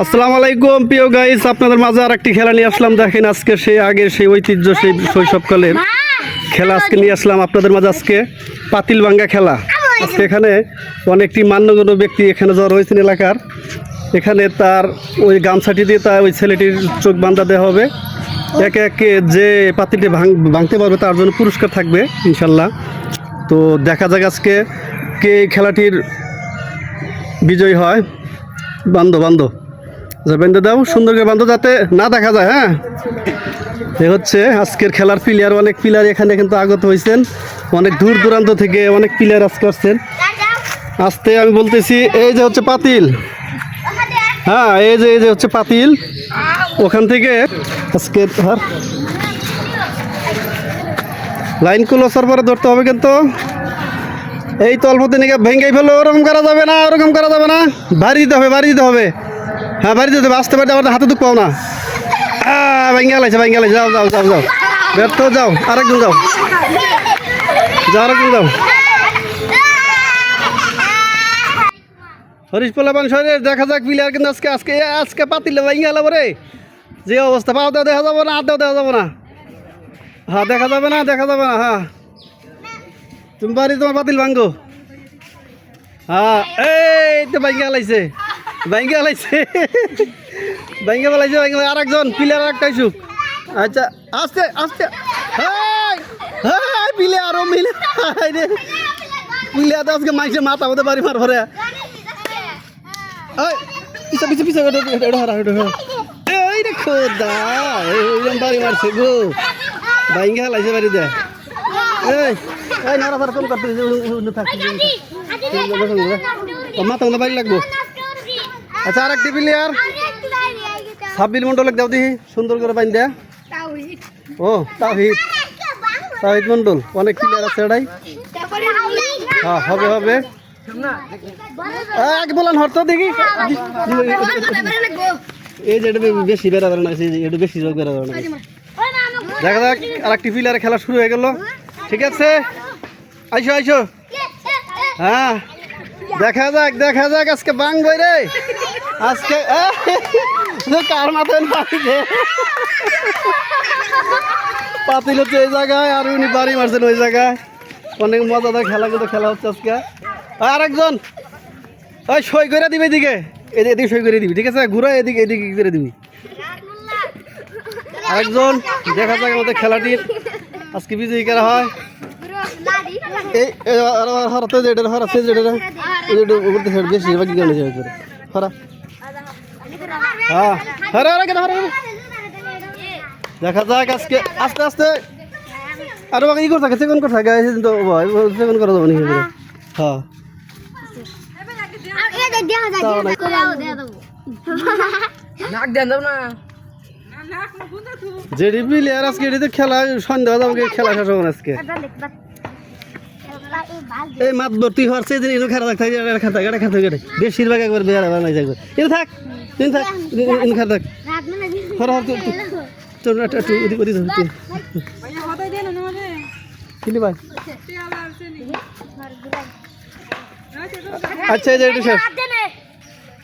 আসসালামু আলাইকুম প্রিয় গাইস, আপনাদের মাঝে আর একটি খেলা নিয়ে আসলাম। দেখেন আজকে সেই আগের সেই ঐতিহ্য সেই শৈশবকালের খেলা আজকে নিয়ে আসলাম আপনাদের মাঝে। আজকে পাতিল ভাঙ্গা খেলা। আজকে এখানে অনেকটি মান্যগণ্য ব্যক্তি এখানে জড়ো হয়েছেন এলাকার। এখানে তার ওই গামছাটি দিয়ে তার ওই ছেলেটির চোখ বাঁধা দেওয়া হবে। একে একে যে পাতিলটি ভাঙতে পারবে তার জন্য পুরস্কার থাকবে ইনশাল্লাহ। তো দেখা যাক আজকে কে এই খেলাটির বিজয়ী হয়। বান্ধব বেঁধে দাও, সুন্দর করে বান্ধব যাতে না দেখা যায়। হ্যাঁ, এ হচ্ছে আজকের খেলার প্লেয়ার। অনেক প্লেয়ার এখানে কিন্তু আগত হয়েছেন, অনেক দূর দূরান্ত থেকে অনেক প্লেয়ার আজকে আসছেন। আসতে আমি বলতেছি এই যে হচ্ছে পাতিল। হ্যাঁ, এই যে হচ্ছে পাতিল। ওখান থেকে আজকে লাইন ক্লোজার পরে ধরতে হবে, কিন্তু এই তলপথে নিয়ে ভেঙে ফেলো। ওরকম করা যাবে না, ওরকম করা যাবে না। বাড়ি দিতে হবে। হ্যাঁ, বাড়ি দিতে হবে। আসতে পারতে আমার হাতে দুঃখ পাও না। ভেঙে লাগছে। যাও ব্যর্থ। যাও আরেকজন, যাও আরেকজন, যাও। হরিশ পোলাপান শরীরে দেখা যাক প্লেয়ার, কিন্তু আজকে পাতিলে ভেঙে গেল রে। যে অবস্থা, পাও দেওয়া দেখা যাবো না, আর দেওয়া যাবো না। হ্যাঁ, দেখা যাবে না। হ্যাঁ, তুমি বাড়ি তোমার পাতিল ভাঙ্গো। হ্যাঁ, এই তো ভেঙে গেলাইছে। আরেকজন প্লেয়ার আরেকটাই সুখ। আচ্ছা, আস্তে প্লেয়ার তো আজকে মাইসে মাথা হতে পারি মার ভরে। পিছে এই রে খোদা, বাড়ি মারছে গো। ভাঙ্গা লাইছে বাড়িতে। এই নাড়াফাড়া কম করতে মাথা মতো বাড়ি লাগবো। আচ্ছা, আর একটি প্লেয়ার সাব্বির মন্ডল দাও দিহি, সুন্দর করে বাইন দেয়া। ও তাওহিদ মন্ডল, অনেক প্লেয়ার আছে এটাই। হ্যাঁ, হবে। আগে বলেন হরতো দেখি। এই যে এটা বেশি বেড়াবে না, এটা বেশি যোগ বেড়াবে না। দেখা যাক আর একটি প্লেয়ারের খেলা শুরু হয়ে গেল। ঠিক আছে, আইসো। হ্যাঁ, দেখা যাক আজকে বাংবই রে। আজকে কার মাথায় পাতিল হচ্ছে এই জায়গায়, আর উনি বাড়ি মারছেন ওই জায়গায়। অনেক মজাদার খেলা, কিন্তু খেলা হচ্ছে আজকে। আর একজন ওই সই করে দিবে, এদিকে সই করে দিবি। ঠিক আছে, ঘুরে এদিকে করে দিবি। আরেকজন, দেখা যাক আমাদের খেলাটির আজকে বিজয়ী করা হয়। এই হরাতে যে এটা হরাতে যে এটা বেশি বাকি গানে যাবে করে হরা। হ্যাঁ, দেখা যাক আজকে আস্তে আর ই করে থাকে, সেকেন্ড করে থাকে। তো সেকেন্ড করা যাবে না। হ্যাঁ, যে প্লেয়ার আজকে এটাতে খেলা সন্ধ্যা যাবো, খেলা শেষ হবে আজকে। এই মাত ভর্তি হওয়ার সেদিন এনে খেলা থাকে বেশিরভাগ একবার বেড়া বানাই যাবে। এনে থাক খেলা থাক। আচ্ছা, এই যে এটা শেষ।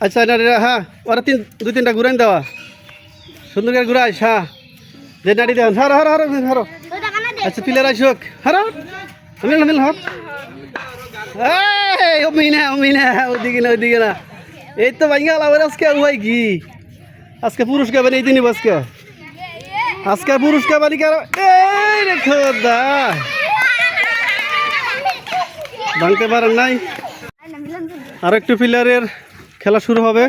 আচ্ছা, হ্যাঁ, ওরা দুই তিনটা ঘুরাই দেওয়া, সুন্দর করে ঘুরাইস। হ্যাঁ, যে নাড়ি দেওয়া। হারো। আচ্ছা, প্লেয়ার আসুক। হারো মিল হোক। ওদিকে না। এই তো ভাই গেল আজকে। ভাই কি আজকে পুরস্কার বানি এই দিনই আজকে পুরস্কার বানি কারো। এই রে খোদা, ভাঙতে পারেন নাই। আর একটু প্লেয়ারের খেলা শুরু হবে,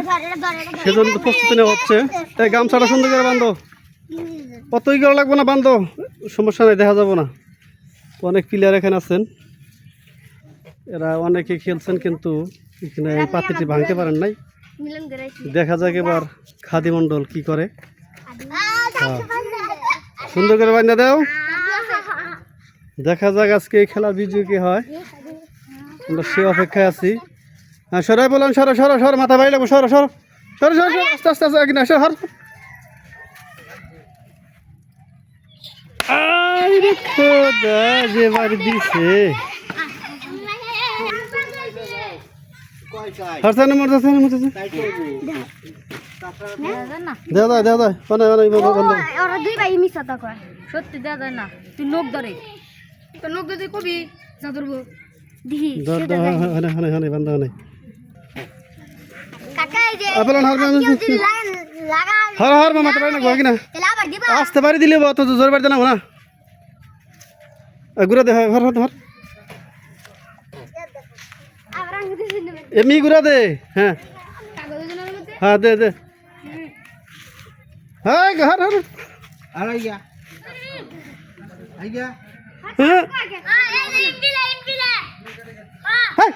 সেজন্য প্রস্তুতি নেওয়া হচ্ছে। তাই গামছাটা সুন্দর করে বান্ধো। কতই করা লাগবো না, বান্ধো, সমস্যা নেই, দেখা যাবো না। অনেক প্লেয়ার এখানে আছেন, এরা অনেকে খেলছেন, কিন্তু এখানে এই পাতিটি ভাঙতে পারেন নাই। দেখা যাক এবার খাদি মন্ডল কি করে। সুন্দর করে বান্ধা দাও। দেখা যাক আজকে এই খেলার বিজয়ী কি হয়, আমরা সে অপেক্ষায় আছি। হ্যাঁ, সরাই বলেন, সর মাথা বাড়ি লাগবো। সর আস্তে কিনা সর। যে বাড়ি দিছে হারসানে মরতেছে দেওয়া যায় দেওয়া যায় মানে বন্ধ ওরা দুই ভাই মিছা তা কয় সত্যি দেওয়া যায় না তুই লোক ধরে তো লোক ধরে কবি যা ধরবো দিহি ধর ধর হনে হনে হনে বন্ধ হনে কাকা এই যে আপেল হার লাগা হর হর মামা তো পারি না গোয়া কিনা তেলা আবার দিবা আসতে পারি দিলে তো জোর বাড়িতে না না গুড়া দে হর হর হর আবার আঙ্গুল দিয়ে নেবে এমনি গুড়া দে হ্যাঁ কাগজের মধ্যে হ্যাঁ দে দে হ্যাঁ হর হর হ্যাঁ হ্যাঁ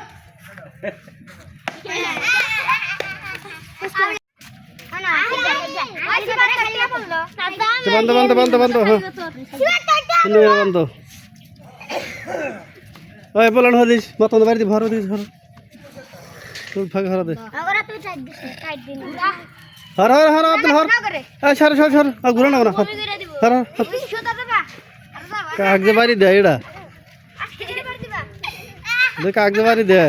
বন্ধ বন্ধ বন্ধ বন্ধ হ্যাঁ বন্ধ ওই বলেন হদিস মতন বাড়ি ভর দিস ভর তুই ফাঁকা হরা দে হর হর হর আব্দুল হর সর সর সর ঘুরে না হর হর কাগজে বাড়ি দে এটা কাগজে বাড়ি দে